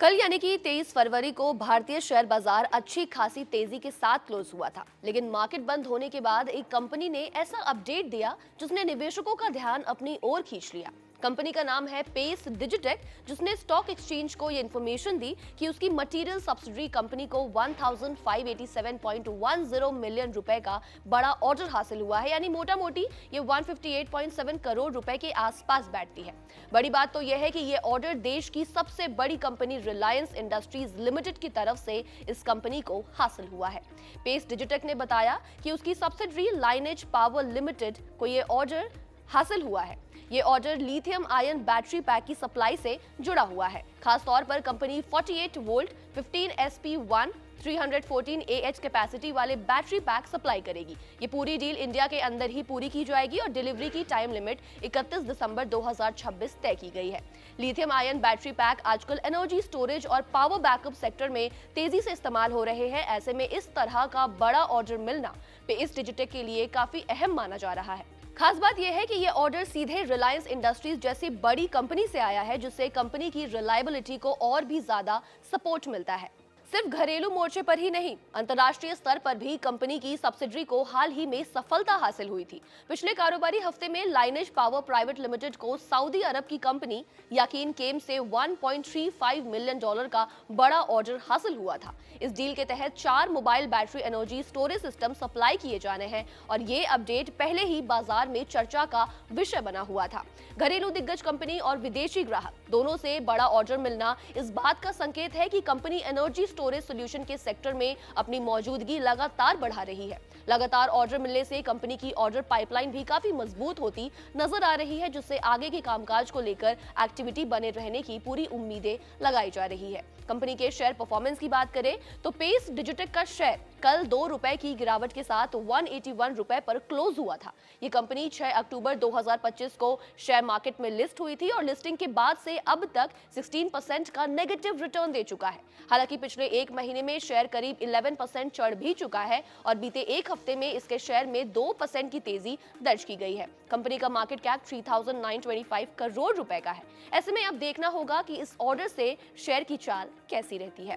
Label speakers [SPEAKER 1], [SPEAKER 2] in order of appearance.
[SPEAKER 1] कल यानी कि 23 फरवरी को भारतीय शेयर बाजार अच्छी खासी तेजी के साथ क्लोज हुआ था। लेकिन मार्केट बंद होने के बाद एक कंपनी ने ऐसा अपडेट दिया जिसने निवेशकों का ध्यान अपनी ओर खींच लिया। कंपनी का नाम है पेस डिजिटेक, जिसने स्टॉक एक्सचेंज को ये इन्फॉर्मेशन दी कि उसकी मटेरियल सब्सिडरी कंपनी को 1587.10 मिलियन रुपए का बड़ा ऑर्डर हासिल हुआ है। यानी मोटा मोटी ये 158.7 करोड़ रुपए के आसपास बैठती है। बड़ी बात तो यह है कि ये ऑर्डर देश की सबसे बड़ी कंपनी रिलायंस इंडस्ट्रीज लिमिटेड की तरफ से इस कंपनी को हासिल हुआ है। पेस डिजिटेक ने बताया कि उसकी सब्सिडरी लाइनेज पावर लिमिटेड को ये ऑर्डर हासिल हुआ है। ये order lithium ion battery pack की सप्लाई से जुड़ा हुआ है। खास तौर पर company 48 volt 15 SP1 314 AH capacity वाले बैटरी पैक सप्लाई करेगी। ये पूरी डील इंडिया के अंदर ही पूरी की जाएगी और डिलीवरी की टाइम लिमिट 31 दिसंबर 2026 तय की गई है। लिथियम आयन बैटरी पैक आजकल एनर्जी स्टोरेज और पावर बैकअप सेक्टर में तेजी से इस्तेमाल हो रहे हैं। ऐसे में इस तरह का बड़ा ऑर्डर मिलना पेस डिजिटेक के लिए काफी अहम माना जा रहा है। खास बात यह है कि यह ऑर्डर सीधे रिलायंस इंडस्ट्रीज जैसी बड़ी कंपनी से आया है, जिससे कंपनी की रिलायबिलिटी को और भी ज्यादा सपोर्ट मिलता है। सिर्फ घरेलू मोर्चे पर ही नहीं, अंतर्राष्ट्रीय स्तर पर भी कंपनी की सब्सिडरी को हाल ही में सफलता हासिल हुई थी। पिछले कारोबारी हफ्ते में लाइनेज पावर प्राइवेट लिमिटेड को सऊदी अरब की कंपनी याकीन केम से $1.35 मिलियन का बड़ा ऑर्डर हासिल हुआ था। इस डील के तहत 4 mobile battery energy storage system supply किए जाने हैं और ये अपडेट पहले ही बाजार में चर्चा का विषय बना हुआ था। घरेलू दिग्गज कंपनी और विदेशी ग्राहक दोनों से बड़ा ऑर्डर मिलना इस बात का संकेत है कि कंपनी एनर्जी स्टोरेज सॉल्यूशन के सेक्टर में अपनी मौजूदगी लगातार बढ़ा रही है। लगातार ऑर्डर मिलने से कंपनी की ऑर्डर पाइपलाइन भी काफी मजबूत होती नजर आ रही है, जिससे आगे के कामकाज को लेकर एक्टिविटी बने रहने की पूरी उम्मीदें लगाई जा रही है। कंपनी के शेयर परफॉर्मेंस की बात करें तो पेस डिजिटेक का शेयर कल 2 रुपए की गिरावट के साथ 181 रुपए पर क्लोज हुआ था। ये कंपनी 6 अक्टूबर 2025 को शेयर मार्केट में लिस्ट हुई थी और लिस्टिंग के बाद से अब तक 16% का नेगेटिव रिटर्न दे चुका है। हालांकि पिछले एक महीने में शेयर करीब 11% चढ़ भी चुका है और बीते एक हफ्ते में इसके शेयर में 2% की तेजी दर्ज की गई है। कंपनी का मार्केट कैप 3925 करोड़ रुपए का है। ऐसे में अब देखना होगा कि इस ऑर्डर से शेयर की चाल कैसी रहती है।